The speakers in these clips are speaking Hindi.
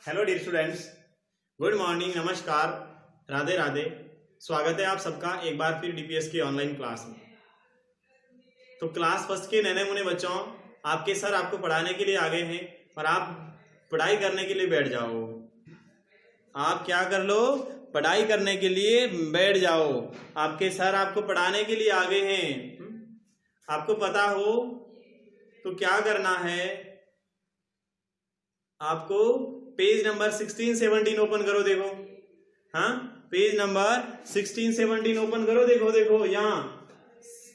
Hello dear students, good morning, नमस्कार, राधे राधे। स्वागत है आप सबका एक बार फिर डीपीएस की ऑनलाइन क्लास में। तो क्लास फर्स्ट के नन्हे मुन्ने बच्चों, आपके सर आपको पढ़ाने के लिए आ गए हैं और आप पढ़ाई करने के लिए बैठ जाओ। आप क्या कर लो, पढ़ाई करने के लिए बैठ जाओ। आपके सर आपको पढ़ाने के लिए आ गए हैं। आपको पता हो तो क्या करना है, आपको पेज नंबर 16-17 ओपन करो। देखो, हाँ, पेज नंबर 16-17 ओपन करो। देखो यहाँ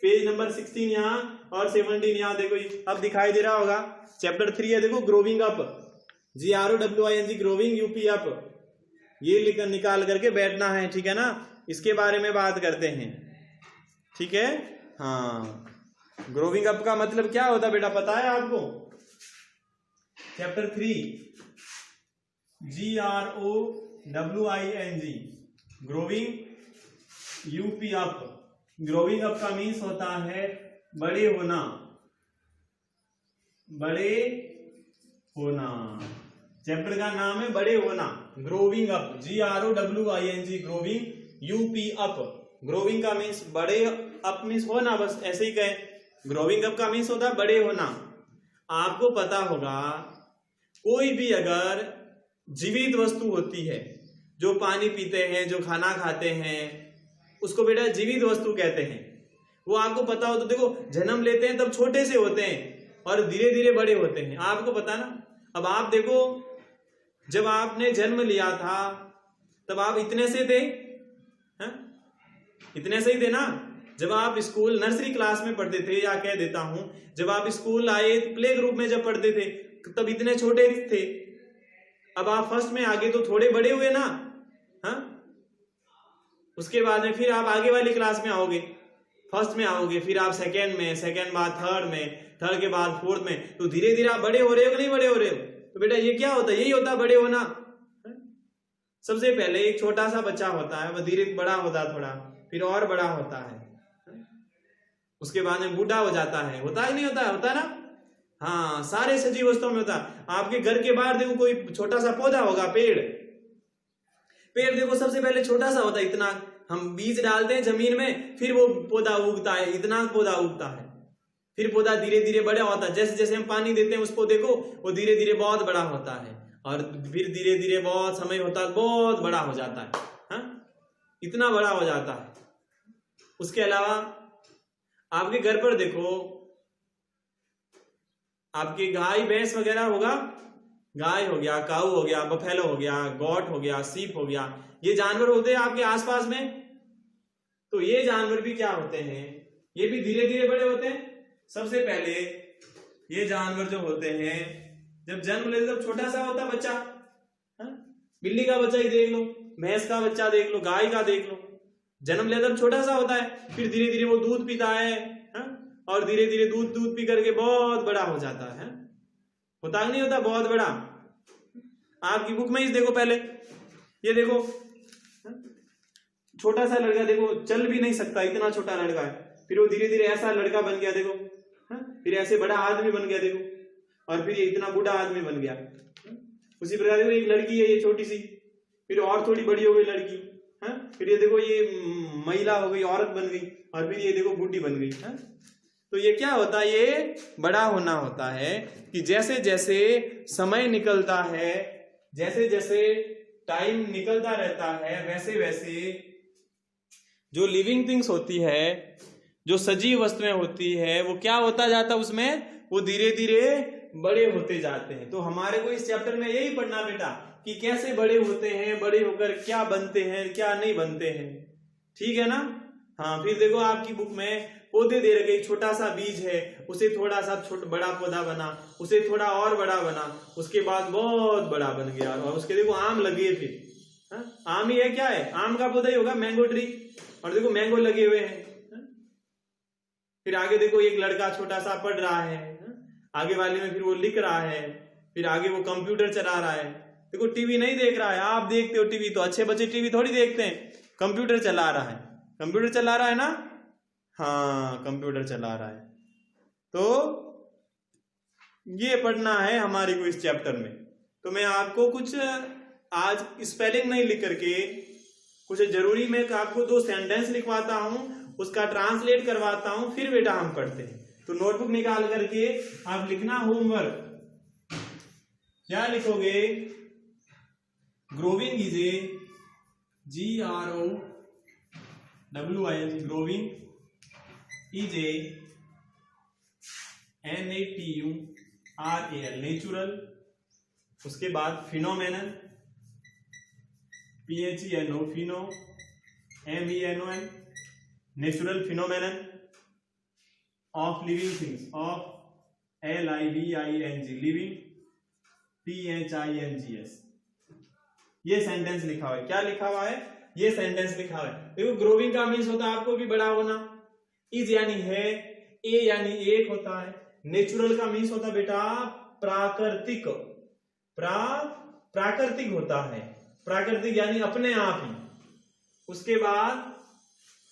पेज नंबर 16 यहाँ और 17 यहाँ। देखो अब दिखाई दे रहा होगा। चैप्टर 3 है, देखो, growing up, GROWING, growing UP up. ये निकाल करके बैठना है, ठीक है ना। इसके बारे में बात करते हैं, ठीक है। हाँ, ग्रोविंग अप का मतलब क्या होता है बेटा, पता है आपको? Chapter 3 GROWING, growing UP up. Growing up का मीन्स होता है बड़े होना, बड़े होना। चैप्टर का नाम है बड़े होना, growing up, GROWING, growing UP up. Growing का मीन्स बड़े, अप मीन्स होना, बस ऐसे ही कहें। ग्रोविंग अप का मीन्स होता है बड़े होना। आपको पता होगा, कोई भी अगर जीवित वस्तु होती है, जो पानी पीते हैं, जो खाना खाते हैं, उसको बेटा जीवित वस्तु कहते हैं। वो आपको पता हो तो देखो, जन्म लेते हैं तब छोटे से होते हैं और धीरे धीरे बड़े होते हैं, आपको पता ना। अब आप देखो, जब आपने जन्म लिया था तब आप इतने से थे, हा? इतने से ही थे ना। जब आप स्कूल नर्सरी क्लास में पढ़ते थे, या कह देता हूं, जब आप स्कूल आए, प्ले ग्रुप में जब पढ़ते थे तब इतने छोटे थे। अब आप फर्स्ट में आगे तो थोड़े बड़े हुए ना, हाँ। उसके बाद में फिर आप आगे वाली क्लास में आओगे, फर्स्ट में आओगे, फिर आप सेकेंड में, सेकेंड बाद थर्ड में, थर्ड के बाद फोर्थ में, तो धीरे धीरे आप बड़े हो रहे हो कि नहीं बड़े हो रहे हो? तो बेटा ये क्या होता है, यही होता है बड़े होना। सबसे पहले एक छोटा सा बच्चा होता है, वह धीरे बड़ा होता है थोड़ा, फिर और बड़ा होता है, उसके बाद में बूढ़ा हो जाता है। होता है नहीं होता है? होता है ना। हाँ, सारे सजीव वस्तुओं में होता है। आपके घर के बाहर देखो, कोई छोटा सा पौधा होगा, पेड़ देखो, सबसे पहले छोटा सा होता है, इतना। हम बीज डालते हैं जमीन में, फिर वो पौधा उगता है, इतना पौधा उगता है। फिर पौधा धीरे धीरे बड़ा होता है, जैसे जैसे हम पानी देते हैं उस पौधे को, वो धीरे धीरे बहुत बड़ा होता है, और फिर धीरे धीरे बहुत समय होता है, बहुत बड़ा हो जाता है, हाँ? इतना बड़ा हो जाता है। उसके अलावा आपके घर पर देखो, आपके गाय भैंस वगैरह होगा, गाय हो गया, काऊ हो गया, बफेलो हो गया, गॉट हो गया, सीप हो गया, ये जानवर होते हैं आपके आसपास में। तो ये जानवर भी क्या होते हैं, ये भी धीरे धीरे बड़े होते हैं। सबसे पहले ये जानवर जो होते हैं, जब जन्म लेते तब छोटा सा होता बच्चा, हा? बिल्ली का बच्चा ही देख लो, भैंस का बच्चा देख लो, गाय का देख लो, जन्म लेते तब छोटा सा होता है, फिर धीरे धीरे वो दूध पीता है, हा? और धीरे धीरे दूध पी करके बहुत बड़ा हो जाता है। होता नहीं होता बहुत बड़ा? आपकी बुक में ही देखो, पहले ये देखो, छोटा सा लड़का देखो, चल भी नहीं सकता, इतना छोटा लड़का है, फिर वो धीरे धीरे ऐसा लड़का बन गया, देखो, फिर ऐसे बड़ा आदमी बन गया, देखो, और फिर ये इतना बूढ़ा आदमी बन गया। उसी प्रकार देखो, एक लड़की है, ये छोटी सी, फिर और थोड़ी बड़ी हो गई लड़की, फिर ये देखो, ये महिला हो गई, औरत बन गई, और फिर ये देखो बूढ़ी बन गई। तो ये क्या होता है, ये बड़ा होना होता है कि जैसे जैसे समय निकलता है, जैसे जैसे टाइम निकलता रहता है, वैसे वैसे जो लिविंग थिंग्स होती है, जो सजीव वस्तुएं होती है, वो क्या होता जाता है उसमें, वो धीरे धीरे बड़े होते जाते हैं। तो हमारे को इस चैप्टर में यही पढ़ना बेटा, कि कैसे बड़े होते हैं, बड़े होकर क्या बनते हैं, क्या नहीं बनते हैं, ठीक है ना। हाँ, फिर देखो आपकी बुक में पौधे दे रखे, छोटा सा बीज है, उसे थोड़ा सा बड़ा पौधा बना, उसे थोड़ा और बड़ा बना, उसके बाद बहुत बड़ा बन गया, और उसके देखो आम लगे थे, आम ही है, क्या है, आम का पौधा ही होगा, मैंगो ट्री, और देखो मैंगो लगे हुए हैं। फिर आगे देखो, एक लड़का छोटा सा पढ़ रहा है, आगे वाले में फिर वो लिख रहा है, फिर आगे वो कंप्यूटर चला रहा है। देखो टीवी नहीं देख रहा है, आप देखते हो टीवी, तो अच्छे बच्चे टीवी थोड़ी देखते हैं, कंप्यूटर चला रहा है, कंप्यूटर चला रहा है ना। हाँ, कंप्यूटर चला रहा है। तो ये पढ़ना है हमारे को इस चैप्टर में, तो मैं आपको कुछ आज स्पेलिंग नहीं लिख करके कुछ जरूरी मैं आपको 2 सेंटेंस लिखवाता हूं, उसका ट्रांसलेट करवाता हूं, फिर बेटा हम पढ़ते हैं। तो नोटबुक निकाल करके आप लिखना होमवर्क। क्या लिखोगे? Growing is a GROWING, growing is a NATURAL, natural. उसके बाद phenomenon, PHENO, Fino, MENON, natural phenomenon of living things, of LIVING, living, THINGS। ये सेंटेंस लिखा हुआ है। क्या लिखा हुआ है? ये सेंटेंस लिखा हुआ है। देखो ग्रोविंग का मीन्स होता है आपको भी बड़ा होना, इज यानी है, ए यानी एक होता है, नेचुरल का मीन्स होता है बेटा प्राकृतिक, प्राकृतिक होता है, प्राकृतिक यानी अपने आप ही। उसके बाद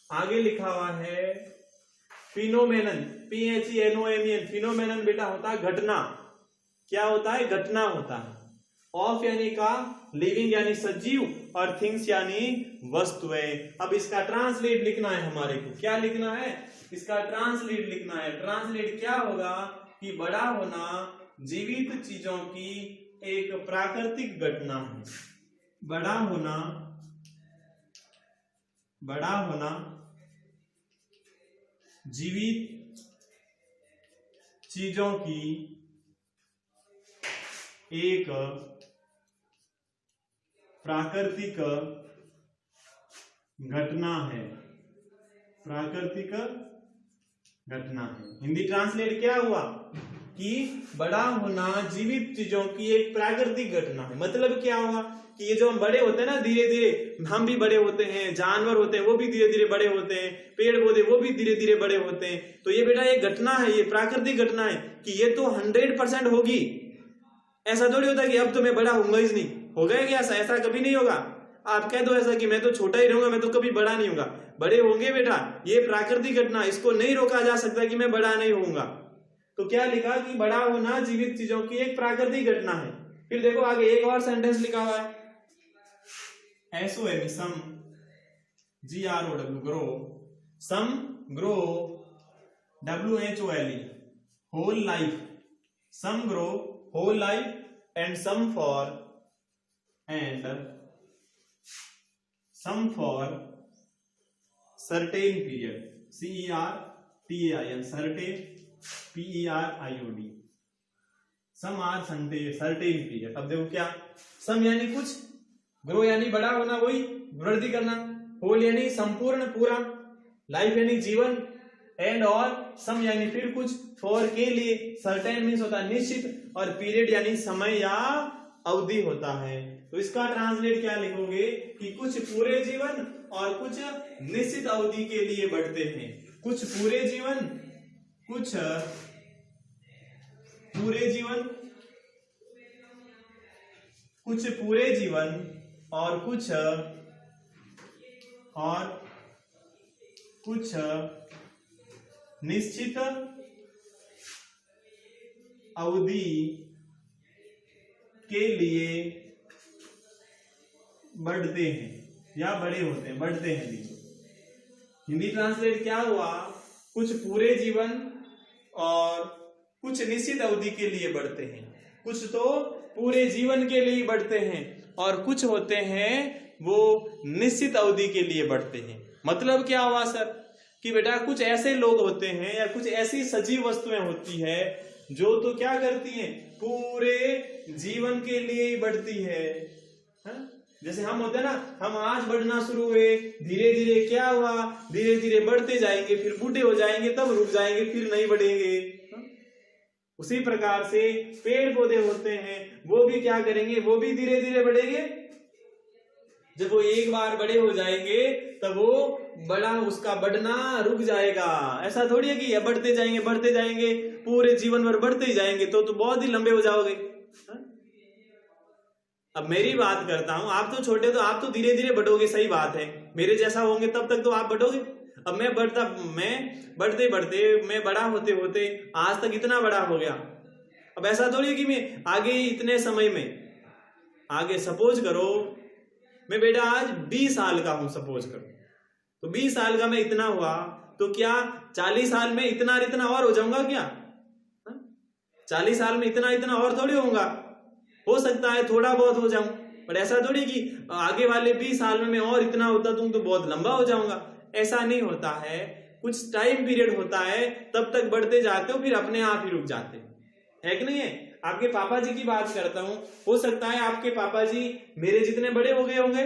आगे लिखा हुआ है फिनोमेनन, PHENOMEN, फिनोमेनन बेटा होता है घटना। क्या होता है? घटना होता है। ऑफ यानी का, लिविंग यानी सजीव, और थिंग्स यानी वस्तुएं। अब इसका ट्रांसलेट लिखना है हमारे को। क्या लिखना है? इसका ट्रांसलेट लिखना है। ट्रांसलेट क्या होगा कि बड़ा होना जीवित चीजों की एक प्राकृतिक घटना है। बड़ा होना जीवित चीजों की एक प्राकृतिक घटना है, प्राकृतिक घटना है। हिंदी ट्रांसलेट क्या हुआ कि बड़ा होना जीवित चीजों की एक प्राकृतिक घटना है। मतलब क्या होगा कि ये जो हम बड़े होते हैं ना, धीरे धीरे हम भी बड़े होते हैं, जानवर होते हैं वो भी धीरे धीरे बड़े होते हैं, पेड़ पौधे वो भी धीरे धीरे बड़े होते हैं। तो ये बेटा एक घटना है, ये प्राकृतिक घटना है कि ये तो 100% होगी। ऐसा थोड़ी होता कि अब तो मैं बड़ा होऊंगा ही नहीं, होगा क्या? ऐसा कभी नहीं होगा। आप कह दो ऐसा कि मैं तो छोटा ही रहूंगा, मैं तो कभी बड़ा नहीं होगा। बड़े होंगे बेटा, ये प्राकृतिक घटना, इसको नहीं रोका जा सकता कि मैं बड़ा नहीं होऊंगा। तो क्या लिखा कि बड़ा होना जीवित चीजों की एक प्राकृतिक घटना है। फिर देखो आगे एक और सेंटेंस लिखा हुआ है, SOM, some, GROW, grow, some, grow, WHOLE, whole life, some grow whole life, and some for certain period, CERTAIN, certain, PERIOD, some are certain period. अब देखो क्या, सम यानी कुछ, ग्रो यानी बड़ा होना, वही वृद्धि करना, होल यानी संपूर्ण पूरा, लाइफ यानी जीवन, एंड और सम यानी फिर कुछ, फॉर के लिए, सर्टेन मीन्स होता है निश्चित, और पीरियड यानी समय या अवधि होता है। तो इसका ट्रांसलेट क्या लिखोगे कि कुछ पूरे जीवन और कुछ निश्चित अवधि के लिए बढ़ते हैं। कुछ पूरे जीवन, कुछ पूरे जीवन, कुछ पूरे जीवन और कुछ निश्चित अवधि के लिए बढ़ते हैं या बड़े होते हैं, बढ़ते हैं। हिंदी ट्रांसलेट क्या हुआ, कुछ पूरे जीवन और कुछ निश्चित अवधि के लिए बढ़ते हैं। कुछ तो पूरे जीवन के लिए बढ़ते हैं और कुछ होते हैं वो निश्चित अवधि के लिए बढ़ते हैं। मतलब क्या हुआ सर कि बेटा कुछ ऐसे लोग होते हैं या कुछ ऐसी सजीव वस्तुएं होती है जो तो क्या करती हैं, पूरे जीवन के लिए ही बढ़ती है। जैसे हम होते हैं ना, हम आज बढ़ना शुरू हुए, धीरे धीरे क्या हुआ, धीरे धीरे बढ़ते जाएंगे, फिर बूढ़े हो जाएंगे, तब रुक जाएंगे, फिर नहीं बढ़ेंगे। उसी प्रकार से पेड़ पौधे होते हैं, वो भी क्या करेंगे, वो भी धीरे धीरे बढ़ेंगे। जब वो एक बार बड़े हो जाएंगे तब वो बड़ा, उसका बढ़ना रुक जाएगा। ऐसा थोड़ी है कि बढ़ते जाएंगे पूरे जीवन भर बढ़ते ही जाएंगे, तो बहुत ही लंबे हो जाओगे। अब मेरी बात करता हूं, आप तो छोटे, तो आप तो धीरे धीरे बढ़ोगे, सही बात है, मेरे जैसा होंगे तब तक तो आप बढ़ोगे। अब मैं बढ़ते बढ़ते मैं बड़ा होते होते आज तक इतना बड़ा हो गया। अब ऐसा थोड़ी है कि मैं आगे इतने समय में, आगे सपोज करो मैं बेटा आज 20 साल का हूं, सपोज करो, तो 20 साल का मैं इतना हुआ, तो क्या 40 साल में इतना और हो जाऊंगा क्या? 40 साल में इतना और थोड़ी होऊंगा, हो सकता है थोड़ा बहुत हो जाऊं, पर ऐसा थोड़ी कि आगे वाले 20 साल में मैं और इतना होता तो बहुत लंबा हो जाऊंगा। ऐसा नहीं होता है, कुछ टाइम पीरियड होता है, तब तक बढ़ते जाते हो, फिर अपने आप ही रुक जाते है कि नहीं है? आपके पापा जी की बात करता हूं, हो सकता है आपके पापा जी मेरे जितने बड़े हो गए होंगे,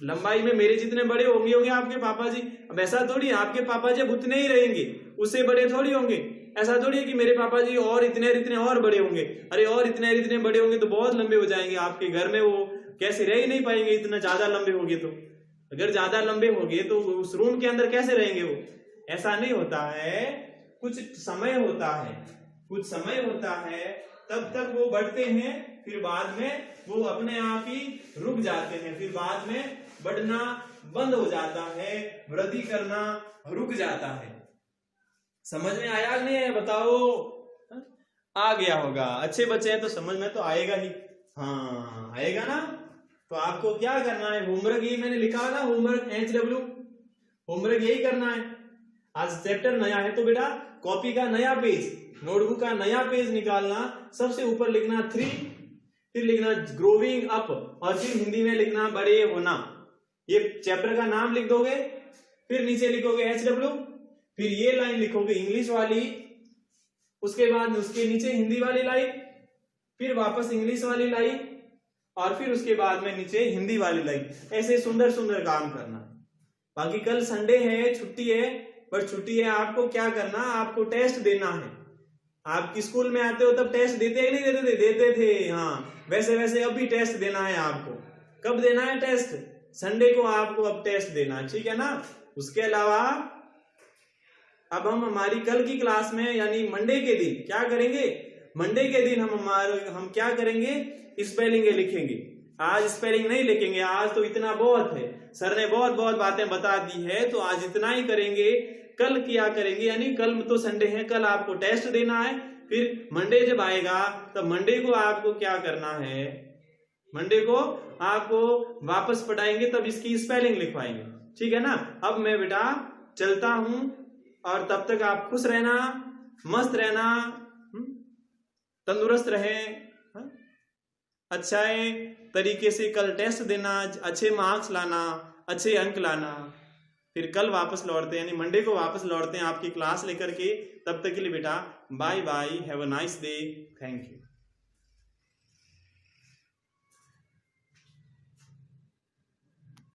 लंबाई में मेरे जितने बड़े होंगे आपके पापा जी। अब ऐसा थोड़ी आपके पापा जी अब उतने ही रहेंगे, उससे बड़े थोड़ी होंगे। ऐसा थोड़ी है कि मेरे पापा जी और इतने और बड़े होंगे, अरे और इतने बड़े होंगे तो बहुत लंबे हो जाएंगे, आपके घर में वो कैसे रह ही नहीं पाएंगे, इतना ज्यादा लंबे होंगे तो। अगर ज्यादा लंबे होंगे तो उस रूम के अंदर कैसे रहेंगे वो? ऐसा नहीं होता है, कुछ समय होता है, कुछ समय होता है, तब तक वो बढ़ते हैं, फिर बाद में वो अपने आप ही रुक जाते हैं, फिर बाद में बढ़ना बंद हो जाता है, वृद्धि करना रुक जाता है। समझ में आया नहीं है? बताओ। आ गया होगा, अच्छे बच्चे हैं तो समझ में तो आएगा ही। हाँ आएगा ना? तो आपको क्या करना है, होमवर्क ये मैंने लिखा ना, होमवर्क HW, होमवर्क यही करना है। आज चैप्टर नया है तो बेटा कॉपी का नया पेज, नोटबुक का नया पेज निकालना, सबसे ऊपर लिखना 3, फिर लिखना ग्रोविंग अप, और फिर हिंदी में लिखना बड़े होना। ये चैप्टर का नाम लिख दोगे, फिर नीचे लिखोगे HW, फिर ये लाइन लिखोगे इंग्लिश वाली, उसके बाद उसके नीचे हिंदी वाली लाइन, फिर वापस इंग्लिश वाली लाइन, और फिर उसके बाद में नीचे हिंदी वाली लाइन। ऐसे सुंदर सुंदर काम करना। बाकी कल संडे है, छुट्टी है, पर छुट्टी है, आपको क्या करना, आपको टेस्ट देना है। आपकी स्कूल में आते हो तब टेस्ट देते हैं नहीं देते थे? देते थे, हाँ। वैसे अब भी टेस्ट देना है आपको। कब देना है टेस्ट? संडे को आपको अब टेस्ट देना है, ठीक है ना? उसके अलावा अब हम हमारी कल की क्लास में यानी मंडे के दिन क्या करेंगे, मंडे के दिन हम क्या करेंगे, स्पेलिंग लिखेंगे। आज स्पेलिंग नहीं लिखेंगे, आज तो इतना बहुत है, सर ने बहुत बातें बता दी है, तो आज इतना ही करेंगे। कल क्या करेंगे, यानी कल तो संडे है, कल आपको टेस्ट देना है, फिर मंडे जब आएगा तब मंडे को आपको क्या करना है, मंडे को आपको वापस पढ़ाएंगे, तब इसकी स्पेलिंग लिखवाएंगे, ठीक है ना? अब मैं बेटा चलता हूं, और तब तक आप खुश रहना, मस्त रहना, तंदुरुस्त रहे, अच्छे तरीके से कल टेस्ट देना, अच्छे मार्क्स लाना, अच्छे अंक लाना। फिर कल वापस लौटते हैं, यानी मंडे को वापस लौटते हैं आपकी क्लास लेकर के। तब तक के लिए बेटा bye bye, have a nice day, thank you.